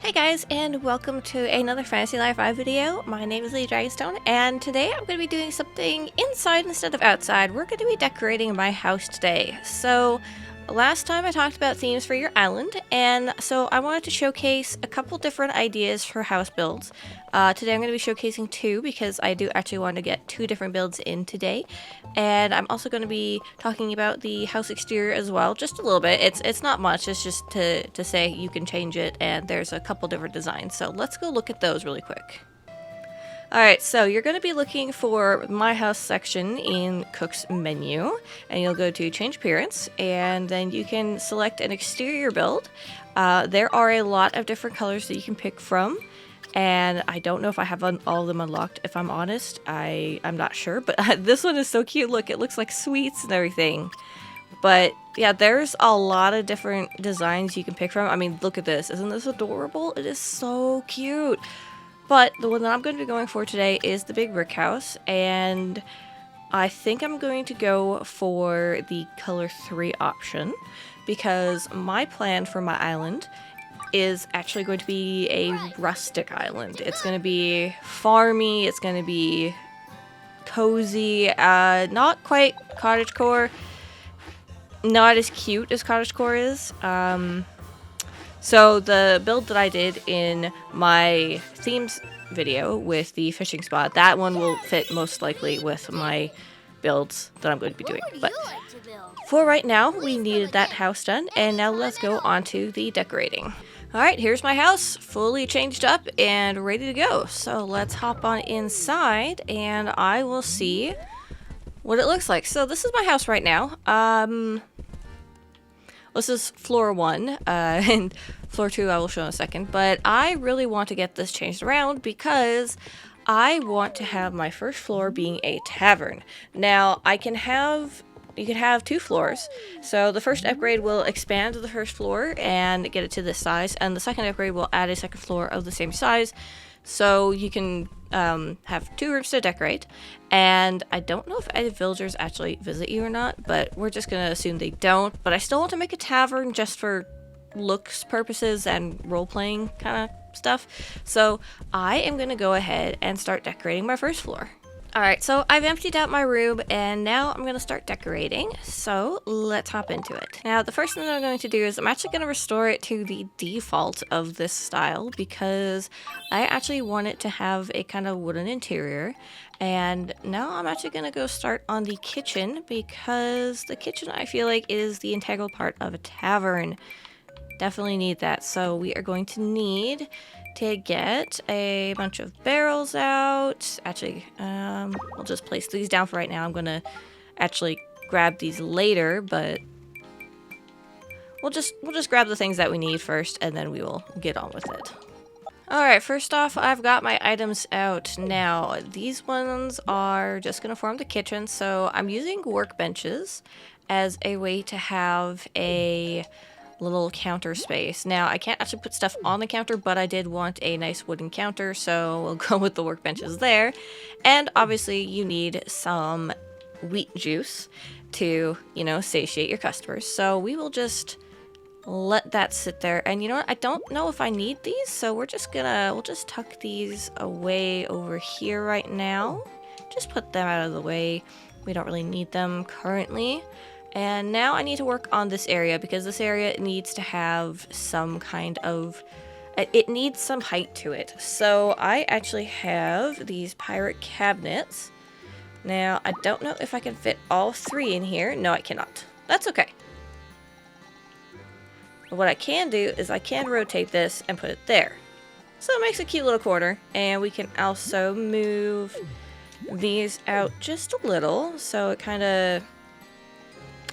Hey guys, and welcome to another Fantasy Life 5 video. My name is Lee Dragonstone, and today I'm going to be doing something inside instead of outside. We're going to be decorating my house today. So, last time I talked about themes for your island, and so I wanted to showcase a couple different ideas for house builds. Today I'm going to be showcasing two because I do actually want to get two different builds in today. And I'm also going to be talking about the house exterior as well, just a little bit. It's not much, it's just to say you can change it, and there's a couple different designs. So let's go look at those really quick. Alright, so you're going to be looking for My House section in Cook's menu, and you'll go to Change Appearance, and then you can select an exterior build. There are a lot of different colors that you can pick from, and I don't know if I have all of them unlocked, if I'm honest. I'm not sure, but this one is so cute. Look, it looks like sweets and everything. But yeah, there's a lot of different designs you can pick from. I mean, look at this. Isn't this adorable? It is so cute. But the one that I'm going to be going for today is the big brick house, and I think I'm going to go for the color 3 option because my plan for my island is actually going to be a rustic island. It's going to be farmy, it's going to be cozy, not quite cottagecore, not as cute as cottagecore is. So the build that I did in my themes video with the fishing spot, that one will fit most likely with my builds that I'm going to be doing. But for right now, we needed that house done, and now let's go on to the decorating. Alright, here's my house, fully changed up and ready to go. So let's hop on inside and I will see what it looks like. So this is my house right now. This is floor 1, and floor 2 I will show in a second, but I really want to get this changed around because I want to have my first floor being a tavern. Now, you can have 2 floors, so the first upgrade will expand the first floor and get it to this size, and the second upgrade will add a second floor of the same size, so you can have 2 rooms to decorate. And I don't know if any villagers actually visit you or not, but we're just gonna assume they don't. But I still want to make a tavern just for looks purposes and role-playing kind of stuff, so I am gonna go ahead and start decorating my first floor. Alright, so I've emptied out my room, and now I'm going to start decorating, so let's hop into it. Now, the first thing that I'm going to do is I'm actually going to restore it to the default of this style, because I actually want it to have a kind of wooden interior. And now I'm actually going to go start on the kitchen, because the kitchen I feel like is the integral part of a tavern. Definitely need that, so we are going to need to get a bunch of barrels out. Actually, we'll just place these down for right now. I'm gonna actually grab these later, but we'll just grab the things that we need first, and then we will get on with it. Alright, first off, I've got my items out. Now, these ones are just gonna form the kitchen, so I'm using workbenches as a way to have a little counter space. Now, I can't actually put stuff on the counter, but I did want a nice wooden counter, so we'll go with the workbenches there. And obviously, you need some wheat juice to, satiate your customers. So we will just let that sit there. And you know what? I don't know if I need these, so we'll just tuck these away over here right now. Just put them out of the way. We don't really need them currently. And now I need to work on this area because this area needs to have some kind of, it needs some height to it. So I actually have these pirate cabinets. Now, I don't know if I can fit all 3 in here. No, I cannot. That's okay. But what I can do is I can rotate this and put it there. So it makes a cute little corner. And we can also move these out just a little so it kind of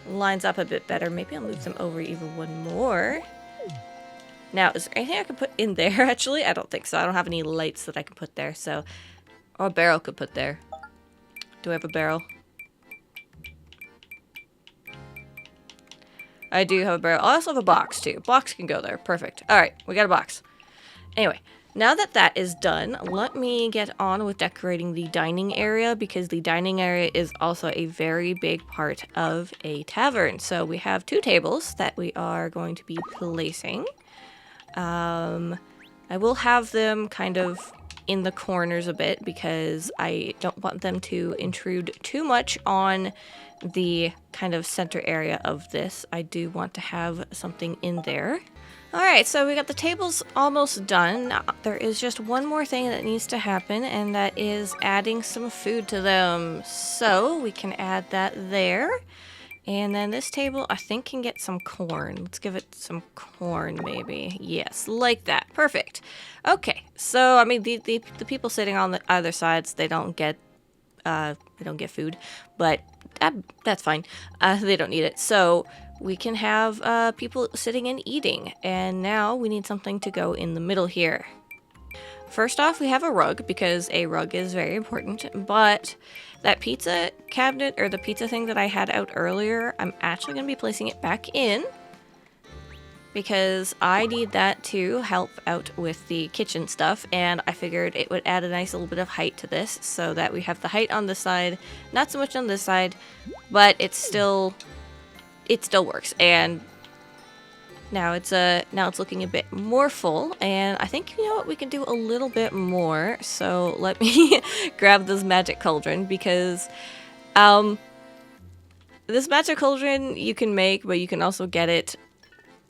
lines up a bit better. Maybe I'll move them over even one more. Now, is there anything I can put in there, actually? I don't think so. I don't have any lights that I can put there, so... Or a barrel could put there. Do I have a barrel? I do have a barrel. I also have a box, too. Box can go there. Perfect. Alright, we got a box. Anyway, now that that is done, let me get on with decorating the dining area, because the dining area is also a very big part of a tavern. So we have 2 tables that we are going to be placing. I will have them kind of in the corners a bit because I don't want them to intrude too much on the kind of center area of this. I do want to have something in there. Alright, so we got the tables almost done. Now, there is just one more thing that needs to happen, and that is adding some food to them. So we can add that there. And then this table, I think, can get some corn. Let's give it some corn, maybe. Yes, like that. Perfect. Okay, so, I mean, the people sitting on the other sides, they don't get food, but that's fine. They don't need it. So we can have people sitting and eating. And now we need something to go in the middle here. First off, we have a rug, because a rug is very important, but that pizza cabinet, or the pizza thing that I had out earlier, I'm actually going to be placing it back in, because I need that to help out with the kitchen stuff, and I figured it would add a nice little bit of height to this, so that we have the height on this side, not so much on this side, but it still works. And now it's looking a bit more full, and I think, you know what, we can do a little bit more. So let me grab this magic cauldron, because this magic cauldron you can make, but you can also get it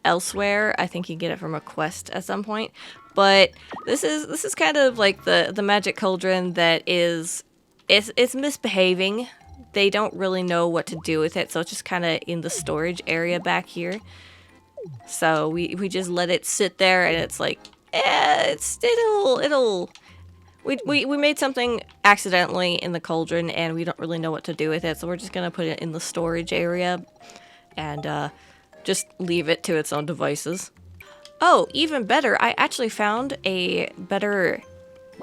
elsewhere. I think you get it from a quest at some point. But this is kind of like the magic cauldron that it's misbehaving. They don't really know what to do with it, so it's just kind of in the storage area back here. So we just let it sit there, and it's like, we made something accidentally in the cauldron, and we don't really know what to do with it, so we're just gonna put it in the storage area and just leave it to its own devices. Oh, even better, I actually found a better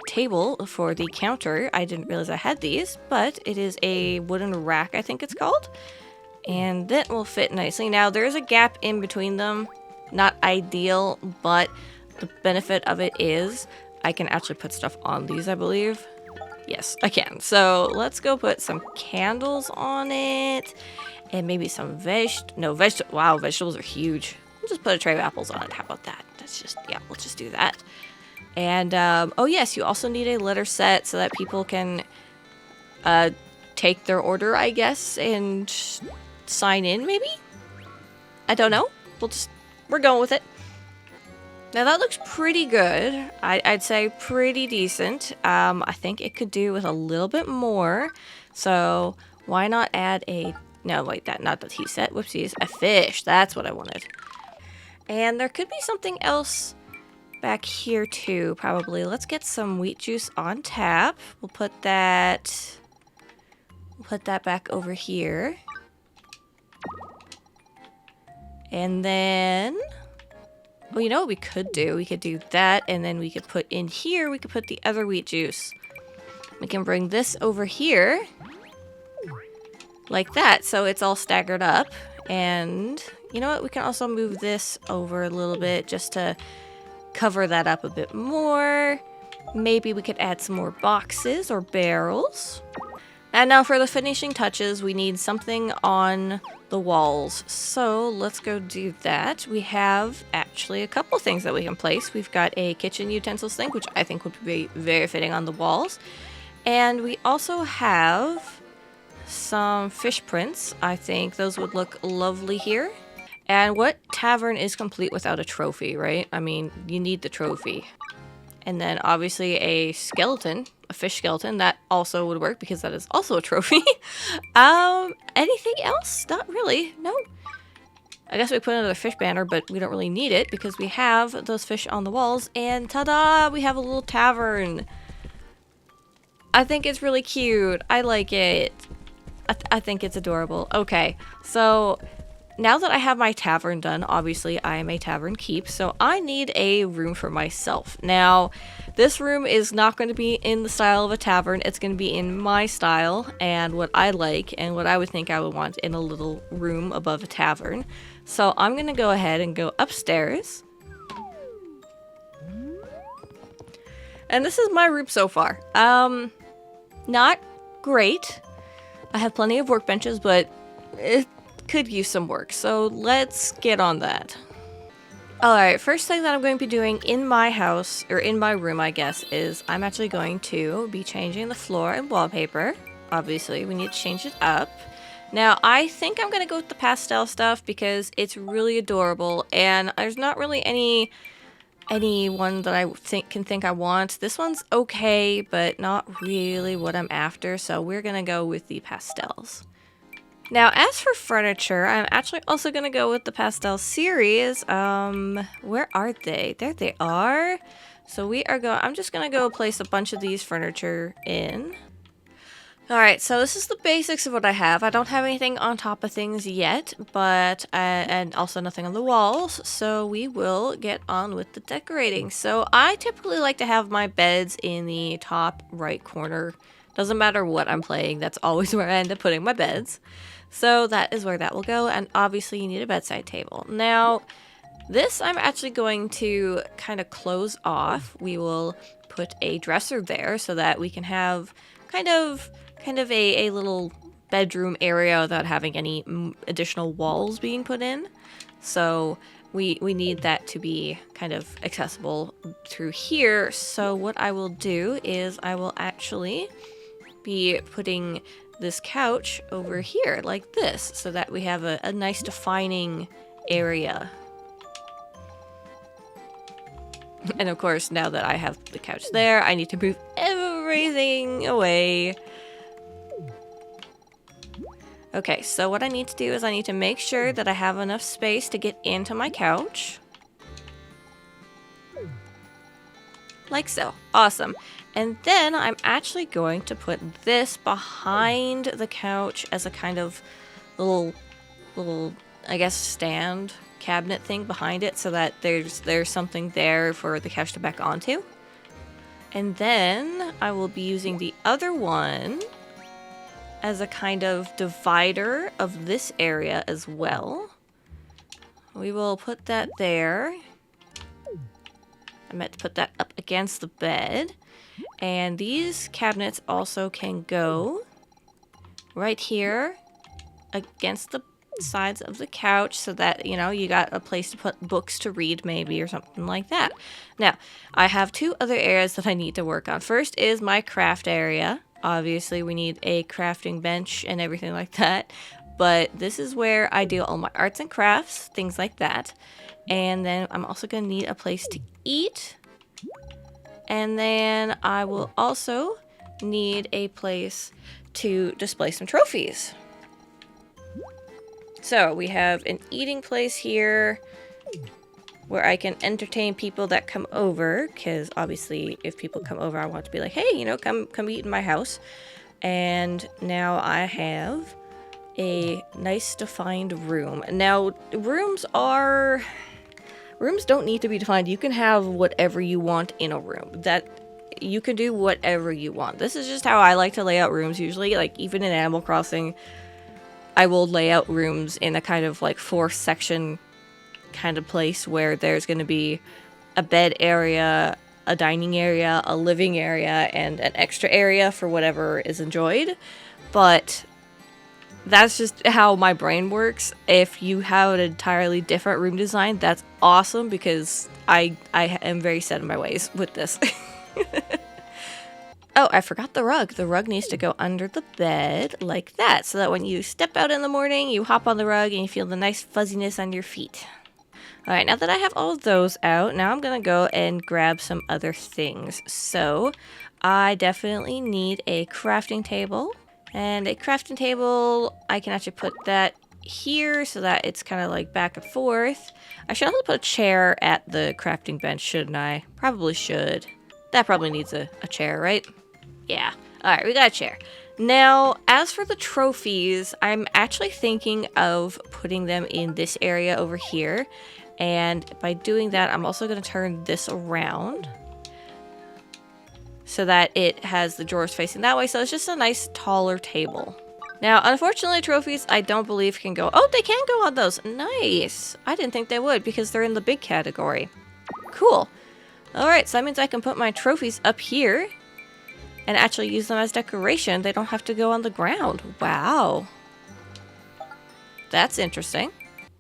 table for the counter. I didn't realize I had these, but it is a wooden rack, I think it's called. And that will fit nicely. Now, there is a gap in between them. Not ideal, but the benefit of it is I can actually put stuff on these, I believe. Yes, I can. So let's go put some candles on it. And maybe some wow, vegetables are huge. We'll just put a tray of apples on it. How about that? Let's just do that. And, oh yes, you also need a letter set so that people can take their order, I guess, and sign in, maybe? I don't know. We're going with it. Now that looks pretty good. I'd say pretty decent. I think it could do with a little bit more. So why not add not the tea set. Whoopsies. A fish. That's what I wanted. And there could be something else back here too, probably. Let's get some wheat juice on tap. We'll put that back over here. And then, well, you know what we could do? We could do that, and then we could put in here, we could put the other wheat juice. We can bring this over here, like that, so it's all staggered up. And you know what? We can also move this over a little bit just to cover that up a bit more. Maybe we could add some more boxes or barrels. And now for the finishing touches, we need something on the walls. So let's go do that. We have actually a couple things that we can place. We've got a kitchen utensils thing, which I think would be very fitting on the walls. And we also have some fish prints. I think those would look lovely here. And what tavern is complete without a trophy, right? I mean, you need the trophy. And then obviously a skeleton, a fish skeleton, that also would work because that is also a trophy. Anything else? Not really, no. I guess we put another fish banner, but we don't really need it because we have those fish on the walls. And ta-da, we have a little tavern. I think it's really cute. I like it. I think it's adorable. Okay, so now that I have my tavern done, obviously I am a tavern keep, so I need a room for myself. Now, this room is not going to be in the style of a tavern. It's going to be in my style and what I like and what I would think I would want in a little room above a tavern. So I'm going to go ahead and go upstairs. And this is my room so far. Not great. I have plenty of workbenches, but it could use some work, so let's get on that. Alright, first thing that I'm going to be doing in my house, or in my room I guess, is I'm actually going to be changing the floor and wallpaper. Obviously, we need to change it up. Now, I think I'm going to go with the pastel stuff because it's really adorable, and there's not really any one that I think I want. This one's okay, but not really what I'm after, so we're going to go with the pastels. Now, as for furniture, I'm actually also going to go with the pastel series. Where are they? There they are. So I'm just going to go place a bunch of these furniture in. Alright, so this is the basics of what I have. I don't have anything on top of things yet, but, and also nothing on the walls, so we will get on with the decorating. So I typically like to have my beds in the top right corner. Doesn't matter what I'm playing, that's always where I end up putting my beds. So that is where that will go, and obviously you need a bedside table. Now, this I'm actually going to kind of close off. We will put a dresser there so that we can have kind of a little bedroom area without having any additional walls being put in. So we need that to be kind of accessible through here. So what I will do is I will actually be putting this couch over here like this so that we have a nice defining area. And of course, now that I have the couch there, I need to move everything away. Okay, so what I need to do is I need to make sure that I have enough space to get into my couch. Like so. Awesome. And then I'm actually going to put this behind the couch as a kind of little, I guess, stand cabinet thing behind it so that there's something there for the couch to back onto. And then I will be using the other one as a kind of divider of this area as well. We will put that there. I meant to put that up against the bed. And these cabinets also can go right here against the sides of the couch so that, you know, you got a place to put books to read maybe or something like that. Now, I have two other areas that I need to work on. First is my craft area. Obviously, we need a crafting bench and everything like that. But this is where I do all my arts and crafts, things like that. And then I'm also going to need a place to eat. And then I will also need a place to display some trophies. So we have an eating place here where I can entertain people that come over, because obviously if people come over I want to be like, hey, you know, come eat in my house. And now I have a nice defined room. Now rooms don't need to be defined. You can have whatever you want in a room. That you can do whatever you want. This is just how I like to lay out rooms usually. Like even in Animal Crossing, I will lay out rooms in a kind of like 4-section kind of place where there's going to be a bed area, a dining area, a living area, and an extra area for whatever is enjoyed. But that's just how my brain works. If you have an entirely different room design, that's awesome, because I am very set in my ways with this. Oh, I forgot the rug. The rug needs to go under the bed like that, so that when you step out in the morning, you hop on the rug and you feel the nice fuzziness on your feet. Alright, now that I have all of those out, now I'm going to go and grab some other things. So, I definitely need a crafting table. And a crafting table, I can actually put that here so that it's kind of like back and forth. I should also put a chair at the crafting bench, shouldn't I? Probably should. That probably needs a chair, right? Yeah. Alright, we got a chair. Now, as for the trophies, I'm actually thinking of putting them in this area over here. And by doing that, I'm also going to turn this around so that it has the drawers facing that way. So it's just a nice taller table. Now, unfortunately, trophies I don't believe can go. Oh, they can go on those. Nice. I didn't think they would because they're in the big category. Cool. Alright, so that means I can put my trophies up here and actually use them as decoration. They don't have to go on the ground. Wow. That's interesting.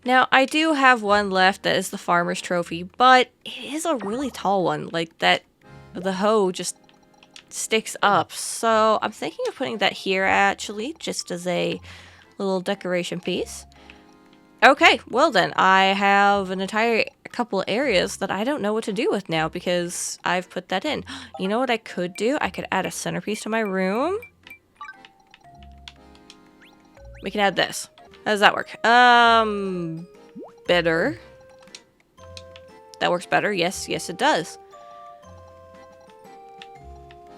Now, I do have one left that is the farmer's trophy, but it is a really tall one. Like, that, the hoe just sticks up. So I'm thinking of putting that here, actually, just as a little decoration piece. Okay, well then, I have an entire couple areas that I don't know what to do with now because I've put that in. You know what I could do? I could add a centerpiece to my room. We can add this. How does that work? Better. That works better. Yes, yes it does.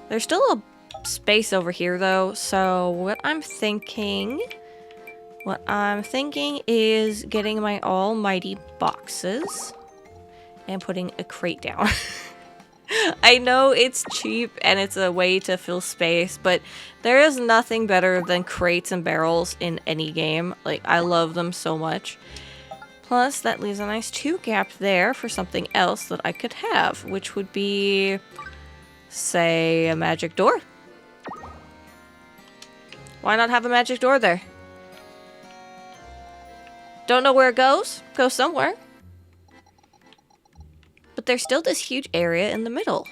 There's still a space over here though, so what I'm thinking is getting my almighty boxes and putting a crate down. I know it's cheap and it's a way to fill space, but there is nothing better than crates and barrels in any game. Like, I love them so much. Plus, that leaves a nice 2 gap there for something else that I could have, which would be, say, a magic door. Why not have a magic door there? Don't know where it goes? Goes somewhere. But there's still this huge area in the middle.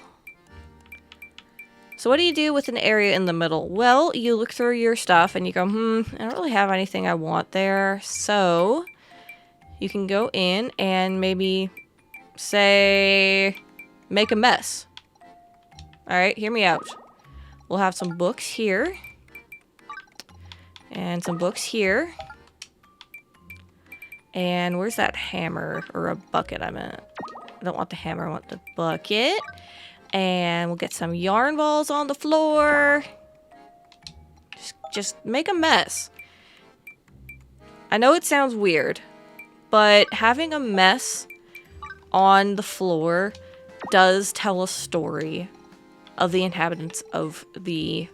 So what do you do with an area in the middle? Well, you look through your stuff and you go, I don't really have anything I want there. So you can go in and maybe, say, make a mess. Alright, hear me out. We'll have some books here. And some books here. And where's that hammer? Or a bucket, I meant. I don't want the hammer, I want the bucket. And we'll get some yarn balls on the floor. Just make a mess. I know it sounds weird, but having a mess on the floor does tell a story of the inhabitants of the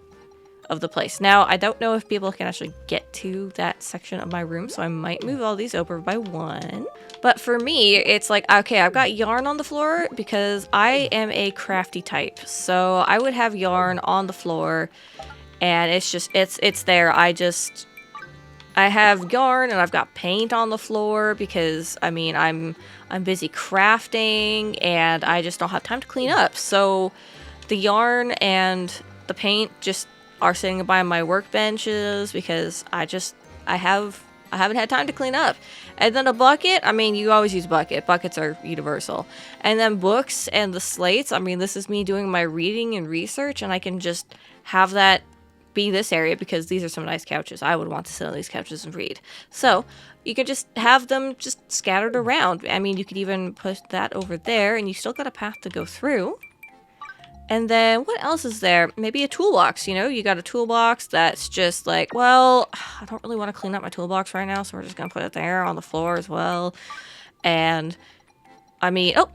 place. Now, I don't know if people can actually get to that section of my room, so I might move all these over by one. But for me, it's like, okay, I've got yarn on the floor because I am a crafty type. So I would have yarn on the floor and it's just, it's there. I have yarn and I've got paint on the floor because, I mean, I'm busy crafting and I just don't have time to clean up. So the yarn and the paint just are sitting by my workbenches because I haven't had time to clean up. And then a bucket, I mean, you always use a bucket. Buckets are universal. And then books and the slates, I mean, this is me doing my reading and research, and I can just have that be this area because these are some nice couches. I would want to sit on these couches and read. So you could just have them just scattered around. I mean, you could even put that over there, and you still got a path to go through. And then what else is there? Maybe a toolbox, you know? You got a toolbox that's just like, well, I don't really want to clean up my toolbox right now, so we're just going to put it there on the floor as well. And, I mean, oh,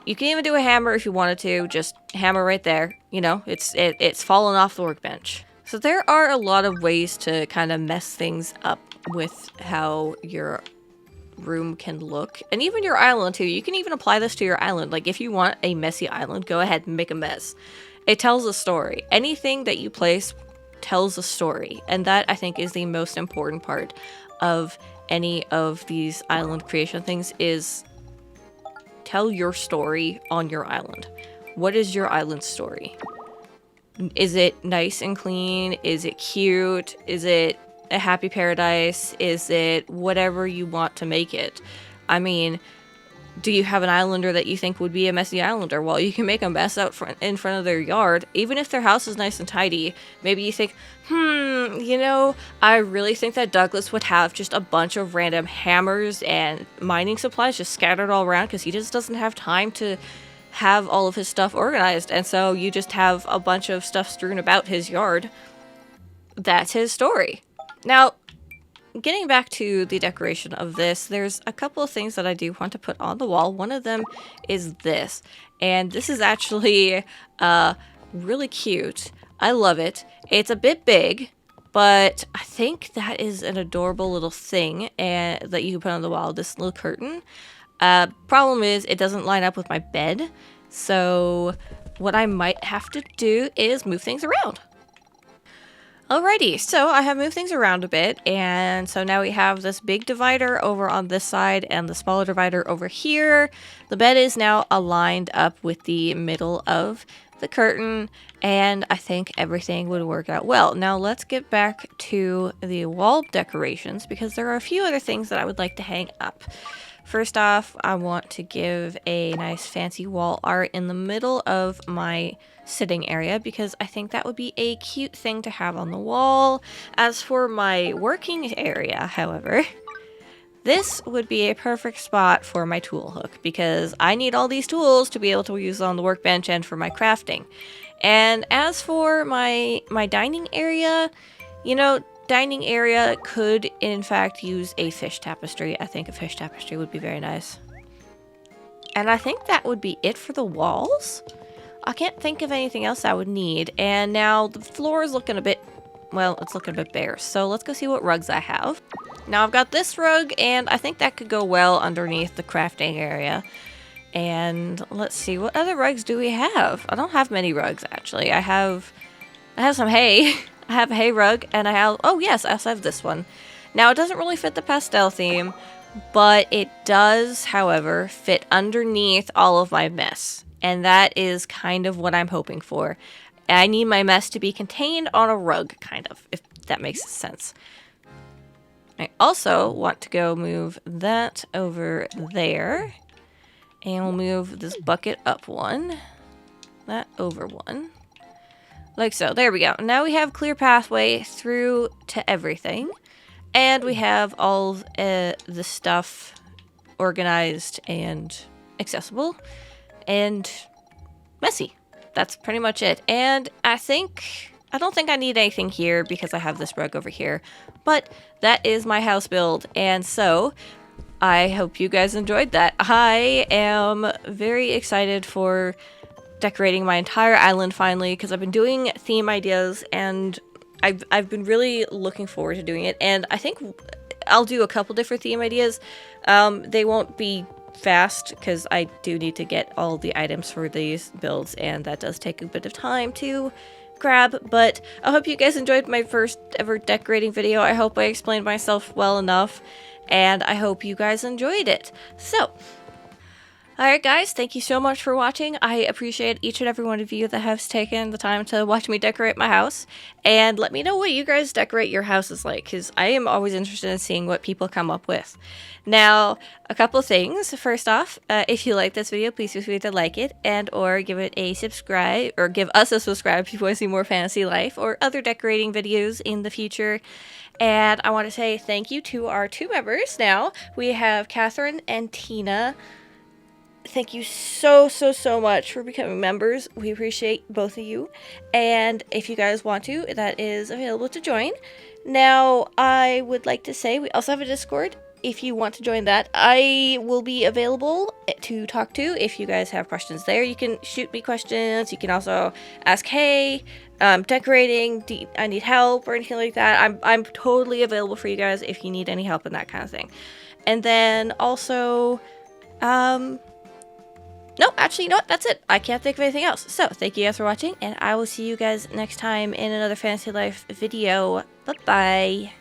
you can even do a hammer if you wanted to. Just hammer right there. You know, it's fallen off the workbench. So there are a lot of ways to kind of mess things up with how your room can look, and even your island too. You can even apply this to your island. Like, if you want a messy island, go ahead and make a mess. It tells a story. Anything that you place tells a story, and that, I think, is the most important part of any of these island creation things, is tell your story on your island. What is your island story? Is it nice and clean? Is it cute? Is it a happy paradise? Is it whatever you want to make it? I mean, do you have an islander that you think would be a messy islander? Well, you can make a mess out in front of their yard. Even if their house is nice and tidy, maybe you think, you know, I really think that Douglas would have just a bunch of random hammers and mining supplies just scattered all around because he just doesn't have time to have all of his stuff organized. And so you just have a bunch of stuff strewn about his yard. That's his story. Now, getting back to the decoration of this, there's a couple of things that I do want to put on the wall. One of them is this, and this is actually really cute. I love it. It's a bit big, but I think that is an adorable little thing and that you can put on the wall, this little curtain. Problem is, it doesn't line up with my bed, so what I might have to do is move things around. Alrighty, so I have moved things around a bit, and so now we have this big divider over on this side and the smaller divider over here. The bed is now aligned up with the middle of the curtain, and I think everything would work out well. Now let's get back to the wall decorations, because there are a few other things that I would like to hang up. First off, I want to give a nice fancy wall art in the middle of my sitting area, because I think that would be a cute thing to have on the wall. As for my working area, however, this would be a perfect spot for my tool hook, because I need all these tools to be able to use on the workbench and for my crafting. And as for my dining area, you know, dining area could in fact use a fish tapestry. I think a fish tapestry would be very nice. And I think that would be it for the walls. I can't think of anything else I would need. And now the floor is looking a bit, well, it's looking a bit bare. So let's go see what rugs I have. Now I've got this rug, and I think that could go well underneath the crafting area. And let's see, what other rugs do we have? I don't have many rugs, actually. I have some hay. I have a hay rug, and I have, oh yes, I also have this one. Now it doesn't really fit the pastel theme, but it does, however, fit underneath all of my mess. And that is kind of what I'm hoping for. I need my mess to be contained on a rug, kind of, if that makes sense. I also want to go move that over there. And we'll move this bucket up one. That over one. Like so. There we go. Now we have clear pathway through to everything. And we have all the stuff organized and accessible. And messy. That's pretty much it. And I don't think I need anything here because I have this rug over here. But that is my house build. And so I hope you guys enjoyed that. I am very excited for decorating my entire island finally, because I've been doing theme ideas and I've been really looking forward to doing it. And I think I'll do a couple different theme ideas. They won't be fast because I do need to get all the items for these builds, and that does take a bit of time to grab, but I hope you guys enjoyed my first ever decorating video. I hope I explained myself well enough, and I hope you guys enjoyed it. So, alright guys, thank you so much for watching. I appreciate each and every one of you that has taken the time to watch me decorate my house. And let me know what you guys decorate your houses like, because I am always interested in seeing what people come up with. Now, a couple of things. First off, if you like this video, please feel free to like it and or give it a subscribe, or give us a subscribe if you want to see more Fantasy Life or other decorating videos in the future. And I want to say thank you to our 2 members now. We have Catherine and Tina. Thank you so much for becoming members. We appreciate both of you. And if you guys want to, that is available to join. Now, I would like to say we also have a Discord. If you want to join that, I will be available to talk to if you guys have questions there. You can shoot me questions. You can also ask, hey, decorating, I need help or anything like that. I'm totally available for you guys if you need any help in that kind of thing. And then also, no, actually, you know what? That's it. I can't think of anything else. So, thank you guys for watching, and I will see you guys next time in another Fantasy Life video. Bye-bye.